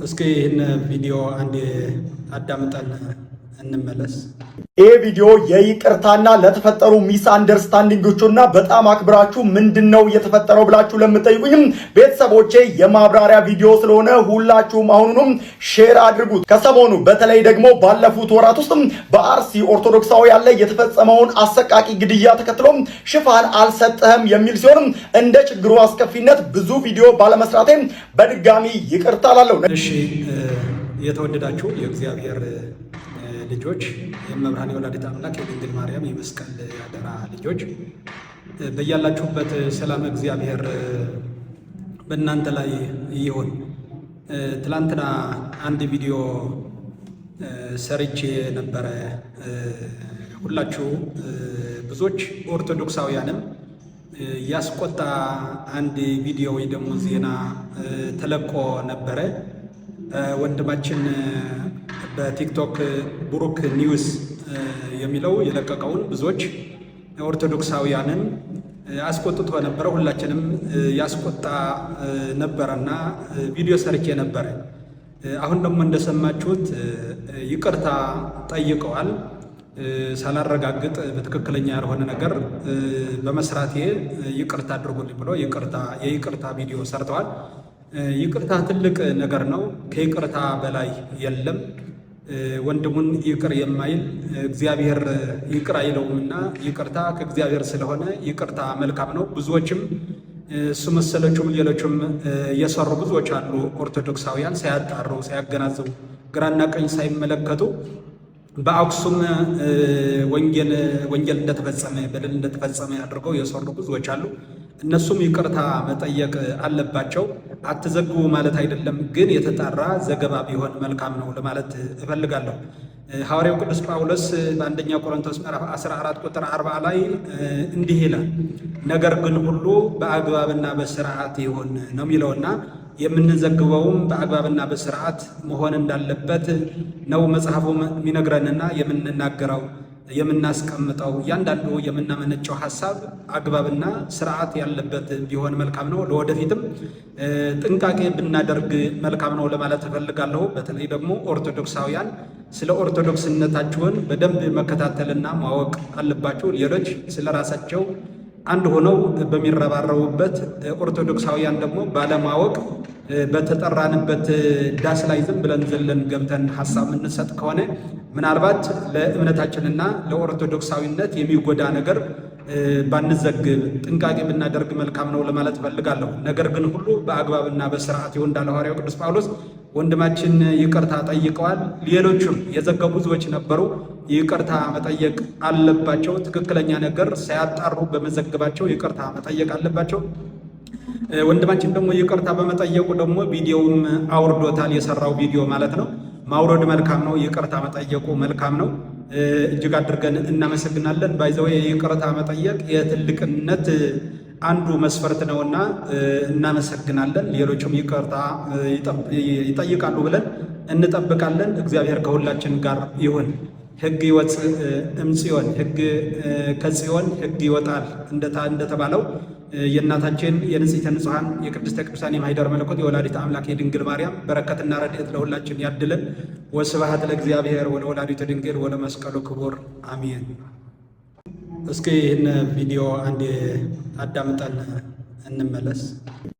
እስኪ ይህን ቪዲዮ አንዴ አዳምጠን እንመለስ። ይህ ቪዲዮ የይቅርታና ለተፈጠሩ ሚስ አንደርስታንዲንጎችና በጣም አክብራችሁ ምንድነው የተፈጠረው ብላችሁ ለምትጠይቁኝም ቤተሰቦቼ የማብራሪያ ቪዲዮ ስለሆነ ሁላችሁም አሁኑንም ሼር አድርጉት። ከሰሞኑ በተለይ ደግሞ ባለፉት ወራት ውስጥ በአርሲ ኦርቶዶክሳውያን ላይ የተፈጸመውን አሰቃቂ ግድያ ተከትሎ ሽፋን አልሰጠህም የሚል ሲሆን እንደ ችግሩ አስከፊነት ብዙ ቪዲዮ ባለመስራቴ በድጋሚ ይቅርታ ላለሁ። እሺ የተወደዳችሁ የእግዚአብሔር ልጆች የመብርሃን የወላዲተ አምላክ የድንግል ማርያም የመስቀል አደራ ልጆች በያላችሁበት ሰላም እግዚአብሔር በእናንተ ላይ ይሁን። ትላንትና አንድ ቪዲዮ ሰርቼ ነበረ። ሁላችሁ ብዙዎች ኦርቶዶክሳውያንም ያስቆጣ አንድ ቪዲዮ ወይ ደግሞ ዜና ተለቆ ነበረ። ወንድማችን በቲክቶክ ብሩክ ኒውስ የሚለው የለቀቀውን ብዙዎች ኦርቶዶክሳውያንን አስቆጥቶ ነበረ። ሁላችንም ያስቆጣ ነበረና ቪዲዮ ሰርቼ ነበረ። አሁን ደግሞ እንደሰማችሁት ይቅርታ ጠይቀዋል። ሳላረጋግጥ በትክክለኛ ያልሆነ ነገር በመስራቴ ይቅርታ አድርጉልኝ ብሎ የይቅርታ ቪዲዮ ሰርተዋል። ይቅርታ ትልቅ ነገር ነው። ከይቅርታ በላይ የለም። ወንድሙን ይቅር የማይል እግዚአብሔር ይቅር አይለውምና ይቅርታ ከእግዚአብሔር ስለሆነ ይቅርታ መልካም ነው። ብዙዎችም እሱ መሰሎቹም ሌሎችም የሰሩ ብዙዎች አሉ። ኦርቶዶክሳውያን ሳያጣሩ ሳያገናዝቡ ግራና ቀኝ ሳይመለከቱ በአክሱም ወንጌል እንደተፈጸመ በደል እንደተፈጸመ አድርገው የሰሩ ብዙዎች አሉ። እነሱም ይቅርታ መጠየቅ አለባቸው። አትዘግቡ ማለት አይደለም፣ ግን የተጣራ ዘገባ ቢሆን መልካም ነው ለማለት እፈልጋለሁ። ሐዋርያው ቅዱስ ጳውሎስ በአንደኛ ቆሮንቶስ ምዕራፍ 14 ቁጥር 40 ላይ እንዲህ ይላል፣ ነገር ግን ሁሉ በአግባብና በስርዓት ይሁን ነው የሚለውና የምንዘግበውም በአግባብና በስርዓት መሆን እንዳለበት ነው መጽሐፉ የሚነግረንና የምንናገረው የምናስቀምጠው እያንዳንዱ የምናመነጨው ሐሳብ አግባብና ስርዓት ያለበት ቢሆን መልካም ነው። ለወደፊትም ጥንቃቄ ብናደርግ መልካም ነው ለማለት እፈልጋለሁ። በተለይ ደግሞ ኦርቶዶክሳውያን ስለ ኦርቶዶክስነታችሁን በደንብ መከታተልና ማወቅ አለባችሁ። ሌሎች ስለ ራሳቸው አንድ ሆነው በሚረባረቡበት ኦርቶዶክሳውያን ደግሞ ባለማወቅ በተጠራንበት ዳስ ላይ ዝም ብለን ዘለን ገብተን ሐሳብ የምንሰጥ ከሆነ ምናልባት ለእምነታችንና ለኦርቶዶክሳዊነት የሚጎዳ ነገር ባንዘግብ ጥንቃቄ ብናደርግ መልካም ነው ለማለት እፈልጋለሁ። ነገር ግን ሁሉ በአግባብና በስርዓት ይሁን እንዳለ ሐዋርያው ቅዱስ ጳውሎስ ወንድማችን ይቅርታ ጠይቀዋል። ሌሎችም የዘገቡ ብዙዎች ነበሩ። ይቅርታ መጠየቅ አለባቸው። ትክክለኛ ነገር ሳያጣሩ በመዘገባቸው ይቅርታ መጠየቅ አለባቸው። ወንድማችን ደግሞ ይቅርታ በመጠየቁ ደግሞ ቪዲዮውም አውርዶታል። የሰራው ቪዲዮ ማለት ነው። ማውረድ መልካም ነው። ይቅርታ መጠየቁ መልካም ነው። እጅግ አድርገን እናመሰግናለን። ባይዘው ይቅርታ መጠየቅ የትልቅነት አንዱ መስፈርት ነውና እናመሰግናለን። ሌሎችም ይቅርታ ይጠይቃሉ ብለን እንጠብቃለን። እግዚአብሔር ከሁላችን ጋር ይሁን። ሕግ ይወፅእ እምጽዮን፣ ሕግ ከጽዮን ሕግ ይወጣል እንደተባለው የእናታችን የንጽሕተ ንጹሐን የቅድስተ ቅዱሳን የማኅደረ መለኮት የወላዲተ አምላክ የድንግል ማርያም በረከትና ረድኤት ለሁላችን ያድለን። ወስብሐት ለእግዚአብሔር ወለወላዲቱ ድንግል ወለመስቀሉ ክቡር አሜን። እስኪ ይህን ቪዲዮ አንዴ አዳምጠን እንመለስ።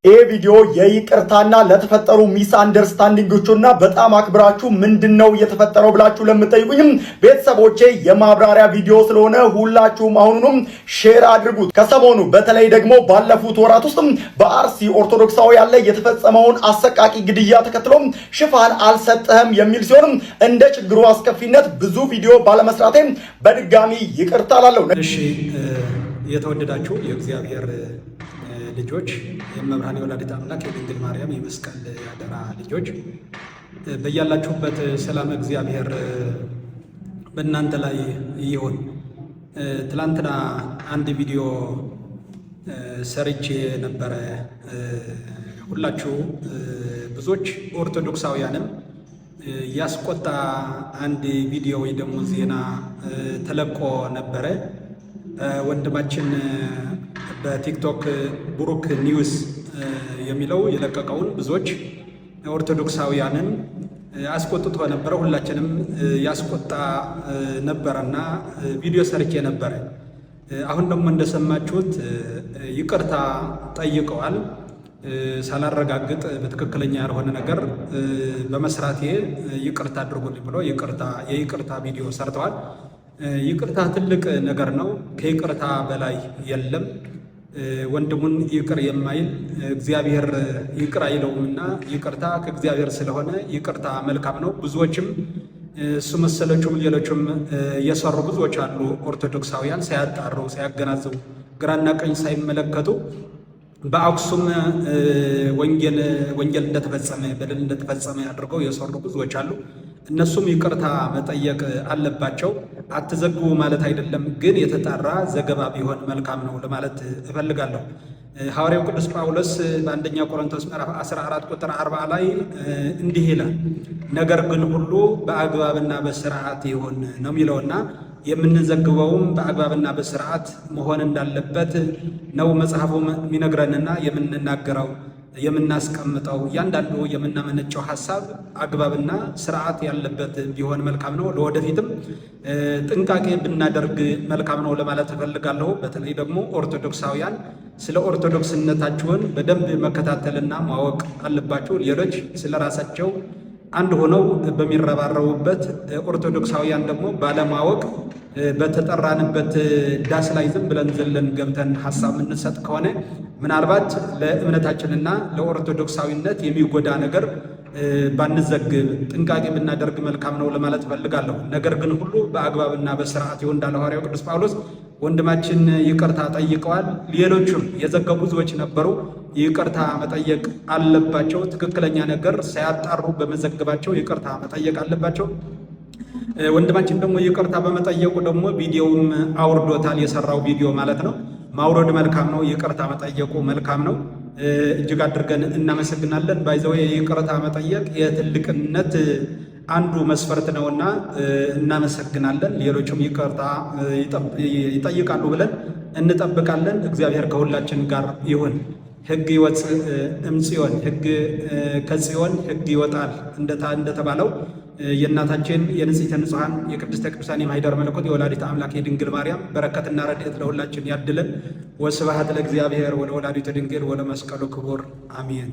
ይህ ቪዲዮ የይቅርታና ለተፈጠሩ ሚስ አንደርስታንዲንጎችና በጣም አክብራችሁ ምንድነው የተፈጠረው ብላችሁ ለምትጠይቁኝም ቤተሰቦቼ የማብራሪያ ቪዲዮ ስለሆነ ሁላችሁም አሁኑንም ሼር አድርጉት። ከሰሞኑ በተለይ ደግሞ ባለፉት ወራት ውስጥ በአርሲ ኦርቶዶክሳውያን ላይ የተፈጸመውን አሰቃቂ ግድያ ተከትሎ ሽፋን አልሰጠህም የሚል ሲሆን እንደ ችግሩ አስከፊነት ብዙ ቪዲዮ ባለመስራቴ በድጋሚ ይቅርታ ላለሁ። እሺ የተወደዳችሁ የእግዚአብሔር ልጆች የመብርሃን የወላዲተ አምላክ የድንግል ማርያም የመስቀል አደራ ልጆች በያላችሁበት ሰላም እግዚአብሔር በእናንተ ላይ ይሁን። ትላንትና አንድ ቪዲዮ ሰርቼ ነበረ። ሁላችሁ ብዙዎች ኦርቶዶክሳውያንም ያስቆጣ አንድ ቪዲዮ ወይ ደግሞ ዜና ተለቆ ነበረ። ወንድማችን በቲክቶክ ብሩክ ኒውስ የሚለው የለቀቀውን ብዙዎች ኦርቶዶክሳውያንን አስቆጥቶ ነበረ። ሁላችንም ያስቆጣ ነበረና ቪዲዮ ሰርቼ ነበረ። አሁን ደግሞ እንደሰማችሁት ይቅርታ ጠይቀዋል። ሳላረጋግጥ በትክክለኛ ያልሆነ ነገር በመስራቴ ይቅርታ አድርጉልኝ ብሎ የይቅርታ ቪዲዮ ሰርተዋል። ይቅርታ ትልቅ ነገር ነው። ከይቅርታ በላይ የለም። ወንድሙን ይቅር የማይል እግዚአብሔር ይቅር አይለውምና ይቅርታ ከእግዚአብሔር ስለሆነ ይቅርታ መልካም ነው። ብዙዎችም እሱ መሰሎቹም ሌሎችም የሰሩ ብዙዎች አሉ። ኦርቶዶክሳውያን ሳያጣሩ ሳያገናዝቡ ግራና ቀኝ ሳይመለከቱ በአክሱም ወንጌል እንደተፈጸመ በደል እንደተፈጸመ አድርገው የሰሩ ብዙዎች አሉ። እነሱም ይቅርታ መጠየቅ አለባቸው። አትዘግቡ ማለት አይደለም፣ ግን የተጣራ ዘገባ ቢሆን መልካም ነው ለማለት እፈልጋለሁ። ሐዋርያው ቅዱስ ጳውሎስ በአንደኛ ቆሮንቶስ ምዕራፍ 14 ቁጥር 40 ላይ እንዲህ ይላል፣ ነገር ግን ሁሉ በአግባብና በስርዓት ይሁን ነው የሚለውና የምንዘግበውም በአግባብና በስርዓት መሆን እንዳለበት ነው መጽሐፉ የሚነግረንና የምንናገረው የምናስቀምጠው እያንዳንዱ የምናመነጨው ሐሳብ አግባብና ስርዓት ያለበት ቢሆን መልካም ነው። ለወደፊትም ጥንቃቄ ብናደርግ መልካም ነው ለማለት እፈልጋለሁ። በተለይ ደግሞ ኦርቶዶክሳውያን ስለ ኦርቶዶክስነታችሁን በደንብ መከታተልና ማወቅ አለባችሁ። ሌሎች ስለ ራሳቸው አንድ ሆነው በሚረባረቡበት ኦርቶዶክሳውያን ደግሞ ባለማወቅ በተጠራንበት ዳስ ላይ ዝም ብለን ዘለን ገብተን ሐሳብ የምንሰጥ ከሆነ ምናልባት ለእምነታችንና ለኦርቶዶክሳዊነት የሚጎዳ ነገር ባንዘግብ ጥንቃቄ ብናደርግ መልካም ነው ለማለት እፈልጋለሁ። ነገር ግን ሁሉ በአግባብና በስርዓት ይሁን እንዳለ ሐዋርያው ቅዱስ ጳውሎስ ወንድማችን ይቅርታ ጠይቀዋል። ሌሎችም የዘገቡ ብዙዎች ነበሩ። ይቅርታ መጠየቅ አለባቸው። ትክክለኛ ነገር ሳያጣሩ በመዘገባቸው ይቅርታ መጠየቅ አለባቸው። ወንድማችን ደግሞ ይቅርታ በመጠየቁ ደግሞ ቪዲዮውም አውርዶታል። የሰራው ቪዲዮ ማለት ነው። ማውረድ መልካም ነው። ይቅርታ መጠየቁ መልካም ነው። እጅግ አድርገን እናመሰግናለን። ባይዘው ይቅርታ መጠየቅ የትልቅነት አንዱ መስፈርት ነውና እናመሰግናለን። ሌሎችም ይቅርታ ይጠይቃሉ ብለን እንጠብቃለን። እግዚአብሔር ከሁላችን ጋር ይሁን። ሕግ ይወፅእ እምጽዮን፣ ሕግ ከጽዮን ሕግ ይወጣል እንደተባለው የእናታችን የንጽሕተ ንጹሐን የቅድስተ ቅዱሳን የማኅደረ መለኮት የወላዲተ አምላክ የድንግል ማርያም በረከትና ረድኤት ለሁላችን ያድለን። ወስብሐት ለእግዚአብሔር ወለወላዲቱ ድንግል ወለመስቀሉ ክቡር አሜን።